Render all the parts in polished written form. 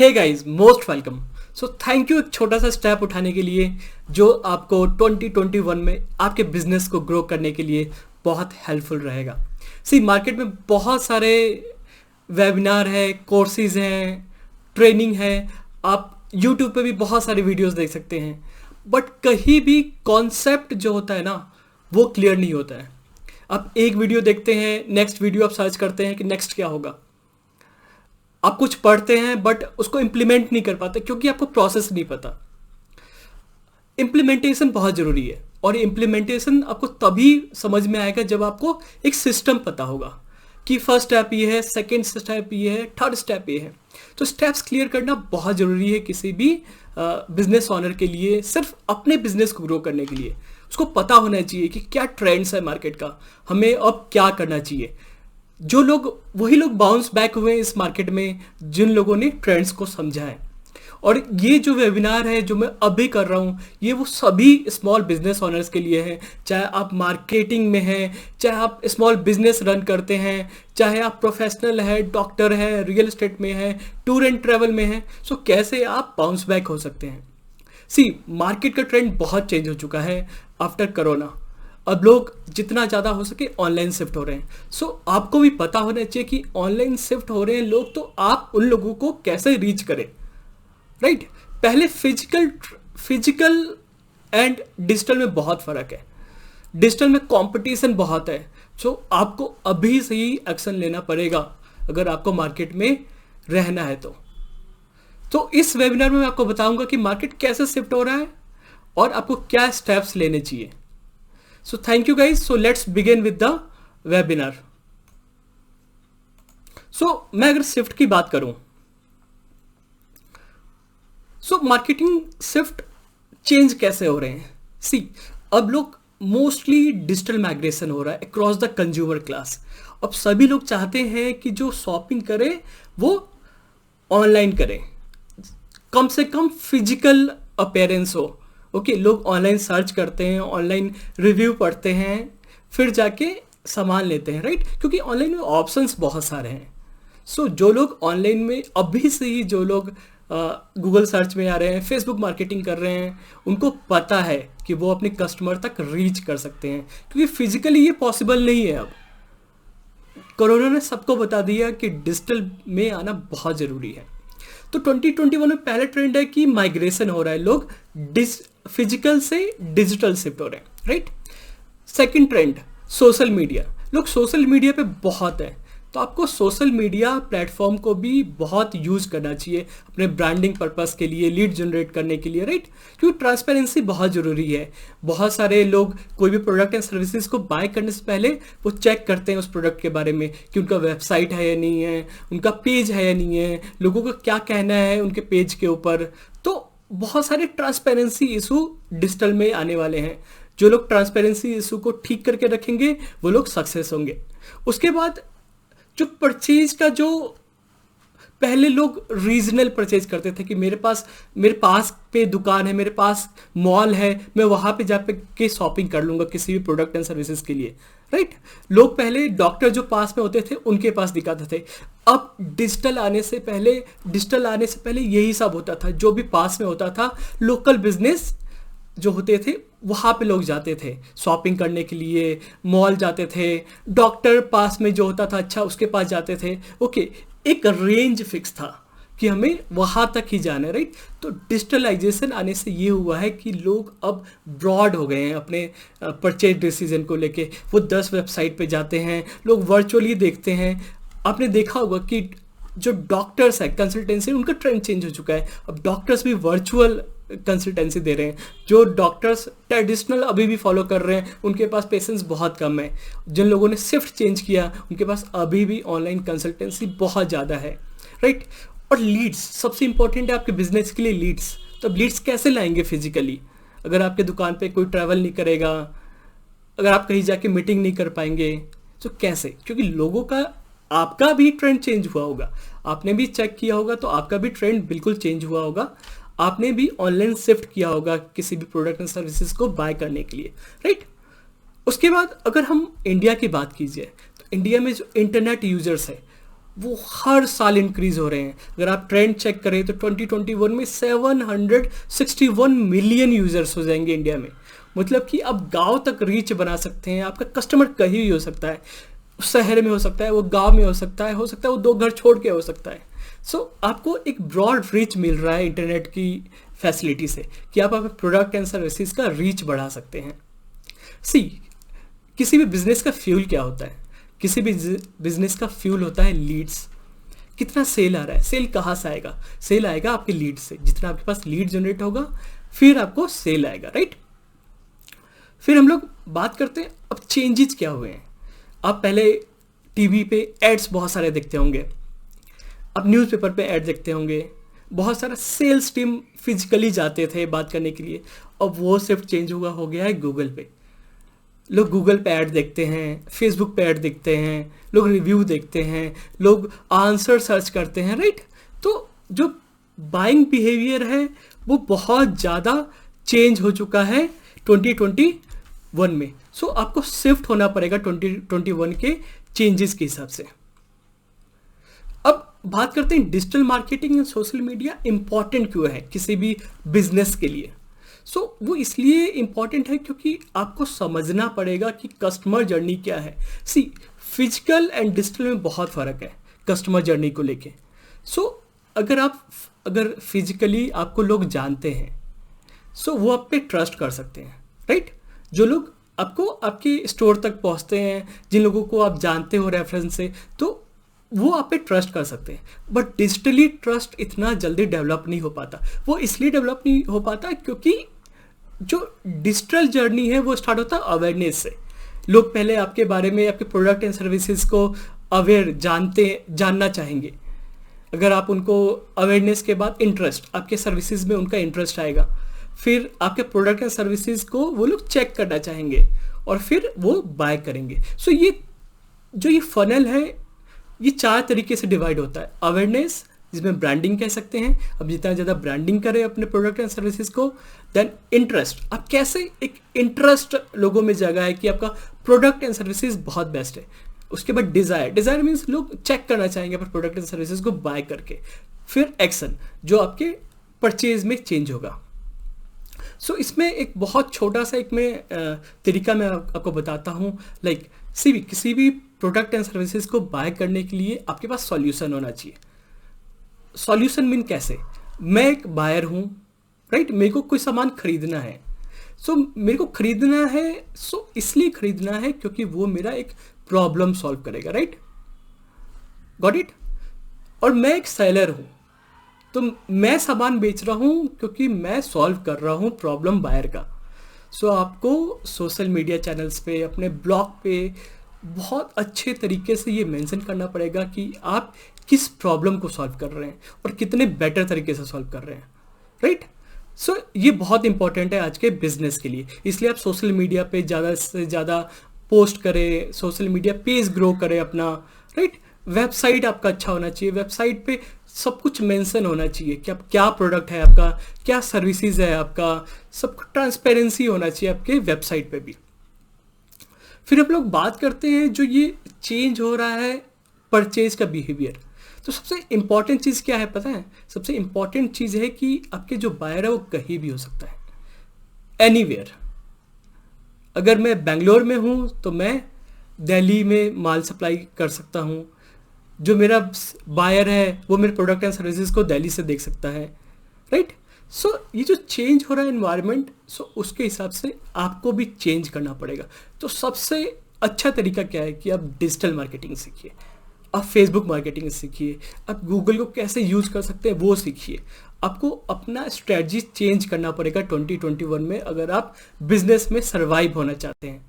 Hey guys, most welcome. So thank you एक छोटा सा स्टेप उठाने के लिए जो आपको 2021 में आपके बिजनेस को ग्रो करने के लिए बहुत हेल्पफुल रहेगा। सी मार्केट में बहुत सारे वेबिनार है, कोर्सेज हैं, ट्रेनिंग है, आप यूट्यूब पे भी बहुत सारे वीडियोस देख सकते हैं, बट कहीं भी कॉन्सेप्ट जो होता है ना वो क्लियर नहीं होता है। आप एक वीडियो देखते हैं, नेक्स्ट वीडियो आप सर्च करते हैं कि नेक्स्ट क्या होगा, आप कुछ पढ़ते हैं बट उसको इम्प्लीमेंट नहीं कर पाते क्योंकि आपको प्रोसेस नहीं पता। इम्प्लीमेंटेशन बहुत ज़रूरी है और इम्प्लीमेंटेशन आपको तभी समझ में आएगा जब आपको एक सिस्टम पता होगा कि फर्स्ट स्टेप ये है, सेकंड स्टेप ये है, थर्ड स्टेप ये है। तो स्टेप्स क्लियर करना बहुत ज़रूरी है किसी भी बिजनेस ऑनर के लिए। सिर्फ अपने बिजनेस को ग्रो करने के लिए उसको पता होना चाहिए कि क्या ट्रेंड्स है मार्केट का, हमें अब क्या करना चाहिए। जो लोग वही लोग बाउंस बैक हुए इस मार्केट में जिन लोगों ने ट्रेंड्स को समझा है। और ये जो वेबिनार है जो मैं अभी कर रहा हूँ ये वो सभी स्मॉल बिजनेस ओनर्स के लिए है, चाहे आप मार्केटिंग में हैं, चाहे आप स्मॉल बिजनेस रन करते हैं, चाहे आप प्रोफेशनल है, डॉक्टर है, रियल एस्टेट में है, टूर एंड ट्रैवल में है। सो कैसे आप बाउंस बैक हो सकते हैं। सी मार्केट का ट्रेंड बहुत चेंज हो चुका है आफ्टर कोरोना। अब लोग जितना ज़्यादा हो सके ऑनलाइन शिफ्ट हो रहे हैं। सो आपको भी पता होना चाहिए कि ऑनलाइन शिफ्ट हो रहे हैं लोग, तो आप उन लोगों को कैसे रीच करें, राइट। पहले फिजिकल एंड डिजिटल में बहुत फ़र्क है। डिजिटल में कंपटीशन बहुत है। सो आपको अभी से ही एक्शन लेना पड़ेगा अगर आपको मार्केट में रहना है तो इस वेबिनार में मैं आपको बताऊंगा कि मार्केट कैसे शिफ्ट हो रहा है और आपको क्या स्टेप्स लेने चाहिए। So thank you guys. So let's begin with the webinar. So मैं अगर शिफ्ट की बात करूं, मार्केटिंग शिफ्ट चेंज कैसे हो रहे हैं। सी अब लोग मोस्टली डिजिटल माइग्रेशन हो रहा है अक्रॉस द कंज्यूमर क्लास। अब सभी लोग चाहते हैं कि जो शॉपिंग करें वो ऑनलाइन करें, कम से कम फिजिकल अपीयरेंस हो। ओके, लोग ऑनलाइन सर्च करते हैं, ऑनलाइन रिव्यू पढ़ते हैं, फिर जाके सामान लेते हैं, राइट। क्योंकि ऑनलाइन में ऑप्शंस बहुत सारे हैं। सो जो लोग ऑनलाइन में अभी से ही जो लोग गूगल सर्च में आ रहे हैं, फेसबुक मार्केटिंग कर रहे हैं, उनको पता है कि वो अपने कस्टमर तक रीच कर सकते हैं क्योंकि फिजिकली ये पॉसिबल नहीं है। अब कोरोना ने सबको बता दिया कि डिजिटल में आना बहुत ज़रूरी है। तो 2021 में पहला ट्रेंड है कि माइग्रेशन हो रहा है, लोग फिजिकल से डिजिटल शिफ्ट हो रहे हैं, right. Second trend social media. लोग सोशल मीडिया पे बहुत है, तो आपको सोशल मीडिया प्लेटफॉर्म को भी बहुत यूज़ करना चाहिए अपने ब्रांडिंग पर्पस के लिए, लीड जनरेट करने के लिए, राइट। क्योंकि ट्रांसपेरेंसी बहुत ज़रूरी है। बहुत सारे लोग कोई भी प्रोडक्ट एंड सर्विसेज को बाय करने से पहले वो चेक करते हैं उस प्रोडक्ट के बारे में कि उनका वेबसाइट है या नहीं है, उनका पेज है या नहीं है, लोगों को क्या कहना है उनके पेज के ऊपर। तो बहुत सारे ट्रांसपेरेंसी इशू डिजिटल में आने वाले हैं। जो लोग ट्रांसपेरेंसी इशू को ठीक करके रखेंगे वो लोग सक्सेस होंगे। उसके बाद जो परचेज का, जो पहले लोग रीजनल परचेज करते थे कि मेरे पास पे दुकान है, मेरे पास मॉल है, मैं वहाँ पे जाके के शॉपिंग कर लूँगा किसी भी प्रोडक्ट एंड सर्विसेज के लिए, राइट। लोग पहले डॉक्टर जो पास में होते थे उनके पास दिखाते थे। अब डिजिटल आने से पहले यही सब होता था। जो भी पास में होता था, लोकल बिजनेस जो होते थे वहाँ पे लोग जाते थे शॉपिंग करने के लिए, मॉल जाते थे, डॉक्टर पास में जो होता था अच्छा उसके पास जाते थे। ओके, एक रेंज फिक्स था कि हमें वहाँ तक ही जाना है, राइट। तो डिजिटलाइजेशन आने से ये हुआ है कि लोग अब ब्रॉड हो गए हैं अपने परचेज डिसीजन को लेके। वो 10 वेबसाइट पे जाते हैं, लोग वर्चुअली देखते हैं। आपने देखा होगा कि जो डॉक्टर्स है कंसल्टेंसी, उनका ट्रेंड चेंज हो चुका है। अब डॉक्टर्स भी वर्चुअल कंसल्टेंसी दे रहे हैं। जो डॉक्टर्स ट्रेडिशनल अभी भी फॉलो कर रहे हैं उनके पास पेशेंस बहुत कम है। जिन लोगों ने शिफ्ट चेंज किया उनके पास अभी भी ऑनलाइन कंसल्टेंसी बहुत ज़्यादा है, राइट। और लीड्स सबसे इंपॉर्टेंट है आपके बिजनेस के लिए। लीड्स, तो लीड्स कैसे लाएंगे फिजिकली अगर आपके दुकान पे कोई ट्रैवल नहीं करेगा, अगर आप कहीं जाके मीटिंग नहीं कर पाएंगे तो कैसे। क्योंकि लोगों का, आपका भी ट्रेंड चेंज हुआ होगा, आपने भी चेक किया होगा तो आपका भी ट्रेंड बिल्कुल चेंज हुआ होगा। आपने भी ऑनलाइन शिफ्ट किया होगा किसी भी प्रोडक्ट एंड सर्विसेज को बाय करने के लिए, राइट। उसके बाद अगर हम इंडिया की बात कीजिए तो इंडिया में जो इंटरनेट यूजर्स है वो हर साल इंक्रीज हो रहे हैं। अगर आप ट्रेंड चेक करें तो 2021 में 761 मिलियन यूजर्स हो जाएंगे इंडिया में। मतलब कि आप गांव तक रीच बना सकते हैं। आपका कस्टमर कहीं भी हो सकता है, शहर में हो सकता है, वो गांव में हो सकता है वो 2 घर छोड़ के हो सकता है। आपको एक ब्रॉड रीच मिल रहा है इंटरनेट की फैसिलिटी से कि आप अपने प्रोडक्ट एंड सर्विसेज का रीच बढ़ा सकते हैं। सी, किसी भी बिजनेस का फ्यूल क्या होता है? किसी भी बिजनेस का फ्यूल होता है लीड्स। कितना सेल आ रहा है? सेल कहाँ से आएगा? सेल आएगा आपके लीड से। जितना आपके पास लीड जनरेट होगा फिर आपको सेल आएगा, राइट? फिर हम लोग बात करते हैं अब चेंजेस क्या हुए हैं। आप पहले टीवी पे एड्स बहुत सारे देखते होंगे, आप न्यूज़पेपर पे ऐड देखते होंगे, बहुत सारा सेल्स टीम फिजिकली जाते थे बात करने के लिए। अब वो सिर्फ चेंज हो गया है गूगल पे। लोग गूगल पे ऐड देखते हैं, फेसबुक पे ऐड देखते हैं, लोग रिव्यू देखते हैं, लोग आंसर सर्च करते हैं, राइट? तो जो बाइंग बिहेवियर है वो बहुत ज़्यादा चेंज हो चुका है 2021 में। आपको शिफ्ट होना पड़ेगा 2021 के चेंजेस के हिसाब से। अब बात करते हैं digital marketing and social media important क्यों है किसी भी बिजनेस के लिए। वो इसलिए इंपॉर्टेंट है क्योंकि आपको समझना पड़ेगा कि कस्टमर जर्नी क्या है। फिजिकल एंड डिजिटल में बहुत फ़र्क है कस्टमर जर्नी को लेके। अगर फिजिकली आपको लोग जानते हैं वो आप पे ट्रस्ट कर सकते हैं, राइट? जो लोग आपको आपके स्टोर तक पहुंचते हैं, जिन लोगों को आप जानते हो रेफरेंस से, तो वो आप पे ट्रस्ट कर सकते हैं। बट डिजिटली ट्रस्ट इतना जल्दी डेवलप नहीं हो पाता। वो इसलिए डेवलप नहीं हो पाता क्योंकि जो डिजिटल जर्नी है वो स्टार्ट होता है अवेयरनेस से। लोग पहले आपके बारे में, आपके प्रोडक्ट एंड सर्विसेज को जानना चाहेंगे। अगर आप उनको अवेयरनेस के बाद इंटरेस्ट, आपके सर्विसेज में उनका इंटरेस्ट आएगा, फिर आपके प्रोडक्ट एंड सर्विसेज को वो लोग चेक करना चाहेंगे और फिर वो बाय करेंगे। ये फनल है, ये 4 तरीके से डिवाइड होता है। अवेयरनेस, जिसमें ब्रांडिंग कह सकते हैं, अब जितना ज़्यादा ब्रांडिंग करें अपने प्रोडक्ट एंड सर्विसेज को। देन इंटरेस्ट, आप कैसे एक इंटरेस्ट लोगों में जगह है कि आपका प्रोडक्ट एंड सर्विसेज बहुत बेस्ट है। उसके बाद डिज़ायर मीन्स लोग चेक करना चाहेंगे अपने प्रोडक्ट एंड सर्विसेज को बाय करके। फिर एक्शन, जो आपके परचेज में चेंज होगा। इसमें एक बहुत छोटा सा तरीका मैं आपको बताता हूँ। किसी भी प्रोडक्ट एंड सर्विसेज को बाय करने के लिए आपके पास सॉल्यूशन होना चाहिए। सॉल्यूशन मीन कैसे? मैं एक बायर हूँ, राइट? मेरे को कोई सामान खरीदना है। मेरे को खरीदना है, इसलिए खरीदना है क्योंकि वो मेरा एक प्रॉब्लम सॉल्व करेगा, राइट? Got it? और मैं एक सेलर हूँ, तो मैं सामान बेच रहा हूँ क्योंकि मैं सॉल्व कर रहा हूँ प्रॉब्लम बायर का। आपको सोशल मीडिया चैनल्स पे, अपने ब्लॉग पे बहुत अच्छे तरीके से ये मेंशन करना पड़ेगा कि आप किस प्रॉब्लम को सॉल्व कर रहे हैं और कितने बेटर तरीके से सॉल्व कर रहे हैं, राइट? ये बहुत इंपॉर्टेंट है आज के बिजनेस के लिए। इसलिए आप सोशल मीडिया पे ज़्यादा से ज़्यादा पोस्ट करें, सोशल मीडिया पेज ग्रो करें अपना, राइट? वेबसाइट आपका अच्छा होना चाहिए। वेबसाइट पे सब कुछ मेंशन होना चाहिए कि आप क्या प्रोडक्ट है आपका, क्या सर्विसेज है आपका, सब कुछ ट्रांसपेरेंसी होना चाहिए आपके वेबसाइट पे भी। फिर हम लोग बात करते हैं जो ये चेंज हो रहा है परचेज का बिहेवियर। सबसे इंपॉर्टेंट चीज़ क्या है पता है? सबसे इंपॉर्टेंट चीज़ है कि आपके जो बायर है वो कहीं भी हो सकता है, एनीवेयर। अगर मैं बेंगलोर में हूँ तो मैं दिल्ली में माल सप्लाई कर सकता हूँ। जो मेरा बायर है वो मेरे प्रोडक्ट एंड सर्विसेज को दिल्ली से देख सकता है, राइट? ये जो चेंज हो रहा है एनवायरनमेंट, उसके हिसाब से आपको भी चेंज करना पड़ेगा। सबसे अच्छा तरीका क्या है कि आप डिजिटल मार्केटिंग सीखिए, आप फेसबुक मार्केटिंग सीखिए, आप गूगल को कैसे यूज़ कर सकते हैं वो सीखिए। आपको अपना स्ट्रेटजी चेंज करना पड़ेगा 2021 में अगर आप बिजनेस में सर्वाइव होना चाहते हैं।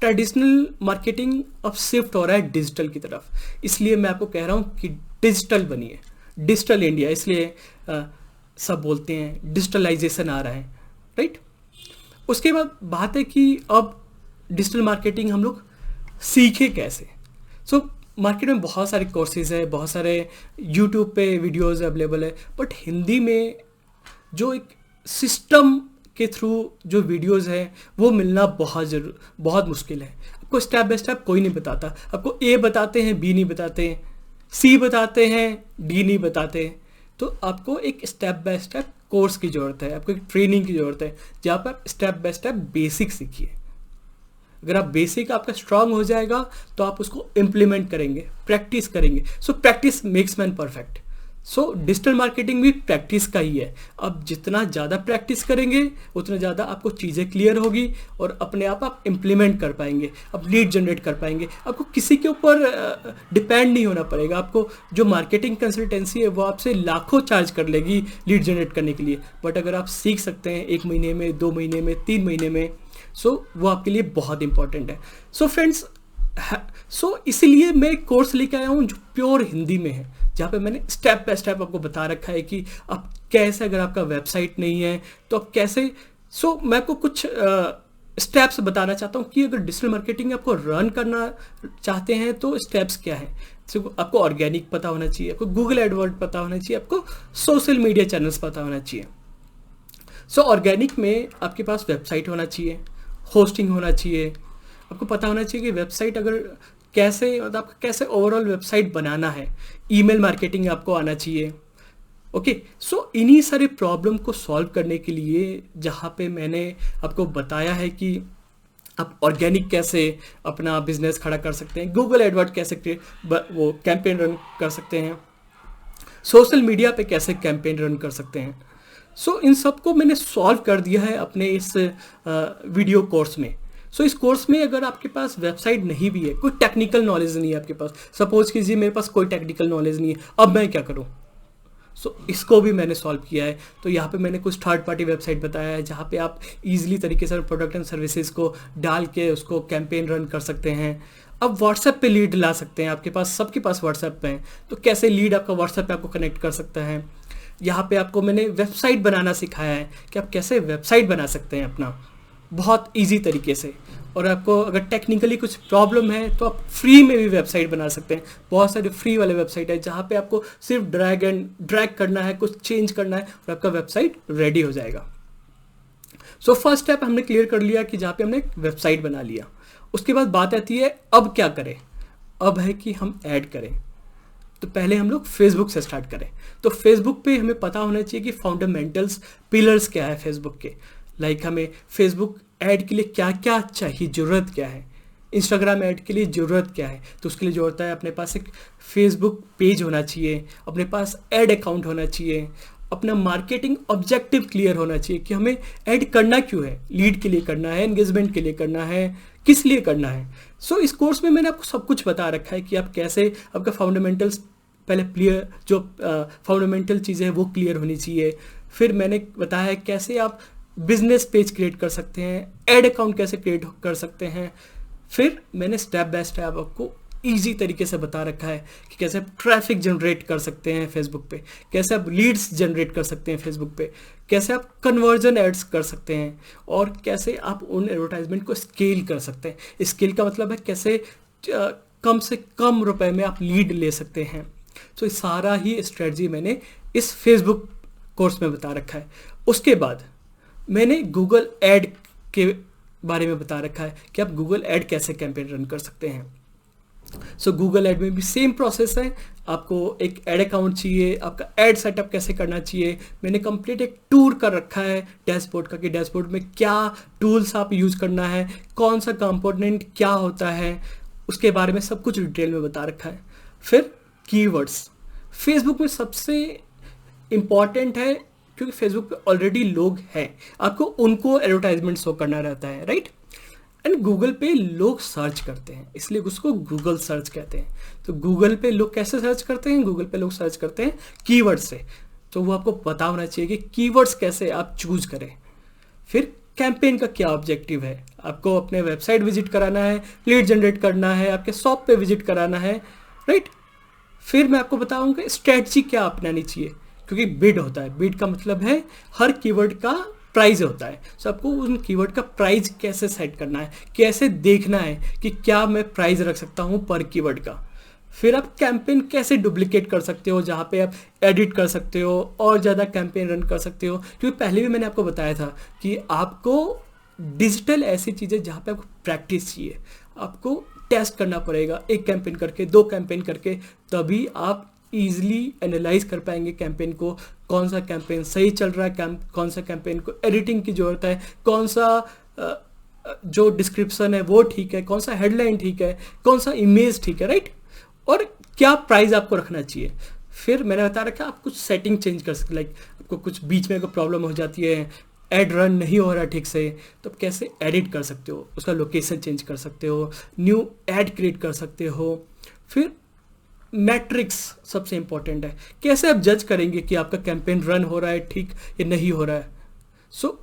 ट्रेडिशनल मार्केटिंग अब शिफ्ट हो रहा है डिजिटल की तरफ, इसलिए मैं आपको कह रहा हूँ कि डिजिटल बनिए, डिजिटल इंडिया। इसलिए सब बोलते हैं डिजिटलाइजेशन आ रहा है, राइट? उसके बाद बात है कि अब डिजिटल मार्केटिंग हम लोग सीखे कैसे। मार्केट में बहुत सारे कोर्सेज है, बहुत सारे यूट्यूब पे वीडियोस अवेलेबल है, बट हिंदी में जो एक सिस्टम के थ्रू जो वीडियोस है वो मिलना बहुत मुश्किल है। आपको स्टेप बाय स्टेप कोई नहीं बताता। आपको ए बताते हैं, बी नहीं बताते हैं, सी बताते हैं, डी नहीं बताते। तो आपको एक स्टेप बाय स्टेप कोर्स की ज़रूरत है, आपको एक ट्रेनिंग की ज़रूरत है जहाँ पर आप स्टेप बाय स्टेप बेसिक सीखिए। अगर आप बेसिक आपका स्ट्रांग हो जाएगा तो आप उसको इम्प्लीमेंट करेंगे, प्रैक्टिस करेंगे। So practice makes man perfect. So digital marketing भी प्रैक्टिस का ही है। आप जितना ज़्यादा प्रैक्टिस करेंगे उतना ज़्यादा आपको चीज़ें क्लियर होगी और अपने आप इम्प्लीमेंट कर पाएंगे, आप लीड जनरेट कर पाएंगे। आपको किसी के ऊपर डिपेंड नहीं होना पड़ेगा। आपको जो मार्केटिंग कंसल्टेंसी है वो आपसे लाखों चार्ज कर लेगी लीड जनरेट करने के लिए, बट अगर आप सीख सकते हैं 1 महीने में, 2 महीने में, 3 महीने में, सो वो आपके लिए बहुत इंपॉर्टेंट है। सो फ्रेंड्स, इसीलिए मैं कोर्स लेके आया हूँ जो प्योर हिंदी में है, जहाँ पे मैंने स्टेप बाय स्टेप आपको बता रखा है कि आप कैसे, अगर आपका वेबसाइट नहीं है तो आप कैसे। मैं आपको कुछ स्टेप्स बताना चाहता हूँ कि अगर डिजिटल मार्केटिंग आपको रन करना चाहते हैं तो स्टेप्स क्या हैं। आपको ऑर्गेनिक पता होना चाहिए, आपको गूगल एडवर्ड पता होना चाहिए, आपको सोशल मीडिया चैनल्स पता होना चाहिए। ऑर्गेनिक में आपके पास वेबसाइट होना चाहिए, होस्टिंग होना चाहिए, आपको पता होना चाहिए कि वेबसाइट अगर कैसे, मतलब आपको कैसे ओवरऑल वेबसाइट बनाना है, ईमेल मार्केटिंग आपको आना चाहिए। ओके, इन्हीं सारे प्रॉब्लम को सॉल्व करने के लिए जहाँ पे मैंने आपको बताया है कि आप ऑर्गेनिक कैसे अपना बिजनेस खड़ा कर सकते हैं, गूगल एडवर्ड कैसे वो कैंपेन रन कर सकते हैं, सोशल मीडिया पे कैसे कैंपेन रन कर सकते हैं। इन सबको मैंने सॉल्व कर दिया है अपने इस वीडियो कोर्स में। इस कोर्स में अगर आपके पास वेबसाइट नहीं भी है, कोई टेक्निकल नॉलेज नहीं है आपके पास, सपोज कीजिए मेरे पास कोई टेक्निकल नॉलेज नहीं है, अब मैं क्या करूं। इसको भी मैंने सॉल्व किया है। तो यहाँ पे मैंने कुछ थर्ड पार्टी वेबसाइट बताया है जहाँ पे आप इजीली तरीके से प्रोडक्ट एंड सर्विसेज को डाल के उसको कैंपेन रन कर सकते हैं। अब व्हाट्सएप पे लीड ला सकते हैं, आपके पास, सबके पास व्हाट्सएप पे है, तो कैसे लीड आपका व्हाट्सएप पे आपको कनेक्ट कर सकता है। यहाँ पे आपको मैंने वेबसाइट बनाना सिखाया है कि आप कैसे वेबसाइट बना सकते हैं अपना बहुत इजी तरीके से। और आपको अगर टेक्निकली कुछ प्रॉब्लम है तो आप फ्री में भी वेबसाइट बना सकते हैं। बहुत सारे फ्री वाले वेबसाइट है जहाँ पे आपको सिर्फ ड्रैग करना है, कुछ चेंज करना है और आपका वेबसाइट रेडी हो जाएगा। फर्स्ट स्टेप हमने क्लियर कर लिया कि जहाँ पे हमने वेबसाइट बना लिया। उसके बाद बात आती है अब क्या करें। अब है कि हम ऐड करें। तो पहले हम लोग फेसबुक से स्टार्ट करें। तो फेसबुक पे हमें पता होना चाहिए कि फंडामेंटल्स, पिलर्स क्या है फेसबुक के। लाइक हमें फेसबुक ऐड के लिए क्या क्या चाहिए, ज़रूरत क्या है, इंस्टाग्राम ऐड के लिए ज़रूरत क्या है। तो उसके लिए जो होता है अपने पास एक फेसबुक पेज होना चाहिए, अपने पास ऐड अकाउंट होना चाहिए, अपना मार्केटिंग ऑब्जेक्टिव क्लियर होना चाहिए कि हमें ऐड करना क्यों है, लीड के लिए करना है, एंगेजमेंट के लिए करना है, किस लिए करना है। इस कोर्स में मैंने आपको सब कुछ बता रखा है कि आप कैसे, आपका फंडामेंटल्स पहले क्लियर, जो फंडामेंटल चीज़ें हैं वो क्लियर होनी चाहिए। फिर मैंने बताया है कैसे आप बिजनेस पेज क्रिएट कर सकते हैं, ऐड अकाउंट कैसे क्रिएट कर सकते हैं। फिर मैंने स्टेप बाय स्टेप आपको इजी तरीके से बता रखा है कि कैसे आप ट्रैफिक जनरेट कर सकते हैं फेसबुक पे, कैसे आप लीड्स जनरेट कर सकते हैं फेसबुक पे, कैसे आप कन्वर्जन एड्स कर सकते हैं और कैसे आप उन एडवर्टाइजमेंट को स्केल कर सकते हैं। स्केल का मतलब है कैसे कम से कम रुपए में आप लीड ले सकते हैं। तो ये सारा ही स्ट्रेटजी मैंने इस फेसबुक कोर्स में बता रखा है। उसके बाद मैंने गूगल ऐड के बारे में बता रखा है कि आप गूगल ऐड कैसे कैंपेन रन कर सकते हैं। गूगल ऐड में भी सेम प्रोसेस है। आपको एक ऐड अकाउंट चाहिए, आपका ऐड सेटअप कैसे करना चाहिए। मैंने कंप्लीट एक टूर कर रखा है डैशबोर्ड का कि डैशबोर्ड में क्या टूल्स आप यूज़ करना है, कौन सा कंपोनेंट क्या होता है, उसके बारे में सब कुछ डिटेल में बता रखा है। फिर कीवर्ड्स फेसबुक में सबसे इम्पॉर्टेंट है क्योंकि फेसबुक पे ऑलरेडी लोग हैं, आपको उनको एडवर्टाइजमेंट शो करना रहता है, राइट। एंड गूगल पे लोग सर्च करते हैं, इसलिए उसको गूगल सर्च कहते हैं। तो गूगल पे लोग कैसे सर्च करते हैं, गूगल पे लोग सर्च करते हैं कीवर्ड से। तो वो आपको पता होना चाहिए कि कीवर्ड्स कैसे आप चूज करें। फिर कैंपेन का क्या ऑब्जेक्टिव है, आपको अपने वेबसाइट विजिट कराना है, लीड जनरेट करना है, आपके शॉप पे विजिट कराना है, राइट। फिर मैं आपको बताऊंगा स्ट्रेटजी क्या अपनानी चाहिए, क्योंकि बिड होता है, बिड का मतलब है हर कीवर्ड का प्राइस होता है। आपको उन कीवर्ड का प्राइस कैसे सेट करना है, कैसे देखना है कि क्या मैं प्राइस रख सकता हूँ पर कीवर्ड का। फिर आप कैंपेन कैसे डुप्लीकेट कर सकते हो, जहाँ पे आप एडिट कर सकते हो और ज़्यादा कैंपेन रन कर सकते हो। क्योंकि पहले भी मैंने आपको बताया था कि आपको डिजिटल ऐसी चीज़ें जहाँ पे आपको प्रैक्टिस चाहिए, आपको टेस्ट करना पड़ेगा, एक कैंपेन करके, 2 कैंपेन करके, तभी आप ईजिली एनालाइज कर पाएंगे कैंपेन को, कौन सा कैंपेन सही चल रहा है, कौन सा कैंपेन को एडिटिंग की ज़रूरत है, कौन सा जो डिस्क्रिप्शन है वो ठीक है, कौन सा हेडलाइन ठीक है, कौन सा इमेज ठीक है, राइट, और क्या प्राइस आपको रखना चाहिए। फिर मैंने बता रखा आप कुछ सेटिंग चेंज कर सकते, लाइक आपको कुछ बीच में कोई प्रॉब्लम हो जाती है, ऐड रन नहीं हो रहा ठीक से, तो आप कैसे एडिट कर सकते हो, उसका लोकेशन चेंज कर सकते हो, न्यू ऐड क्रिएट कर सकते हो। फिर मैट्रिक्स सबसे इंपॉर्टेंट है, कैसे आप जज करेंगे कि आपका कैंपेन रन हो रहा है ठीक या नहीं हो रहा है।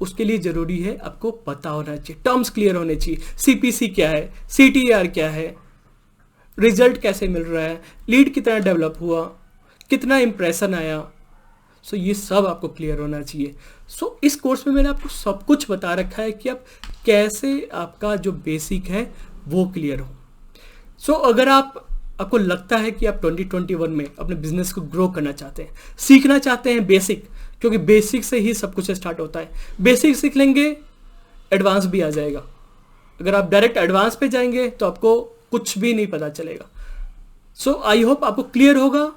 उसके लिए ज़रूरी है आपको पता होना चाहिए, टर्म्स क्लियर होने चाहिए, CPC क्या है, CTR क्या है, रिजल्ट कैसे मिल रहा है, लीड कितना डेवलप हुआ, कितना इंप्रेशन आया। ये सब आपको क्लियर होना चाहिए। इस कोर्स में मैंने आपको सब कुछ बता रखा है कि आप कैसे आपका जो बेसिक है वो क्लियर हो। अगर आपको लगता है कि आप 2021 में अपने बिजनेस को ग्रो करना चाहते हैं, सीखना चाहते हैं बेसिक, क्योंकि बेसिक से ही सब कुछ स्टार्ट होता है, बेसिक सीख लेंगे एडवांस भी आ जाएगा। अगर आप डायरेक्ट एडवांस पे जाएंगे तो आपको कुछ भी नहीं पता चलेगा। आई होप आपको क्लियर होगा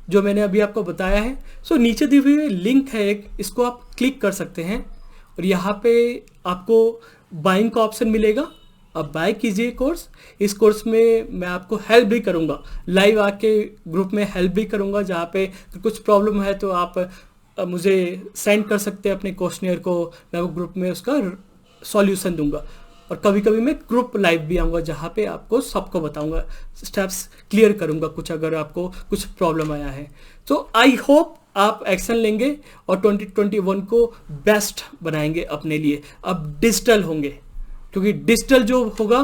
जो मैंने अभी आपको बताया है। नीचे दी हुई लिंक है एक, इसको आप क्लिक कर सकते हैं और यहाँ पे आपको बाइंग का ऑप्शन मिलेगा, आप बाय कीजिए कोर्स। इस कोर्स में मैं आपको हेल्प भी करूँगा, लाइव आके ग्रुप में हेल्प भी करूँगा, जहाँ पे कुछ प्रॉब्लम है तो आप मुझे सेंड कर सकते हैं अपने क्वेश्चनियर को, मैं वो ग्रुप में उसका सॉल्यूशन दूंगा। और कभी कभी मैं ग्रुप लाइव भी आऊँगा जहाँ पे आपको सबको बताऊँगा, स्टेप्स क्लियर करूँगा कुछ अगर आपको कुछ प्रॉब्लम आया है। आई होप आप एक्शन लेंगे और 2021 को बेस्ट बनाएंगे अपने लिए। अब डिजिटल होंगे, क्योंकि डिजिटल जो होगा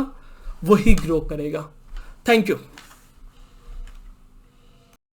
वही ग्रो करेगा। Thank you.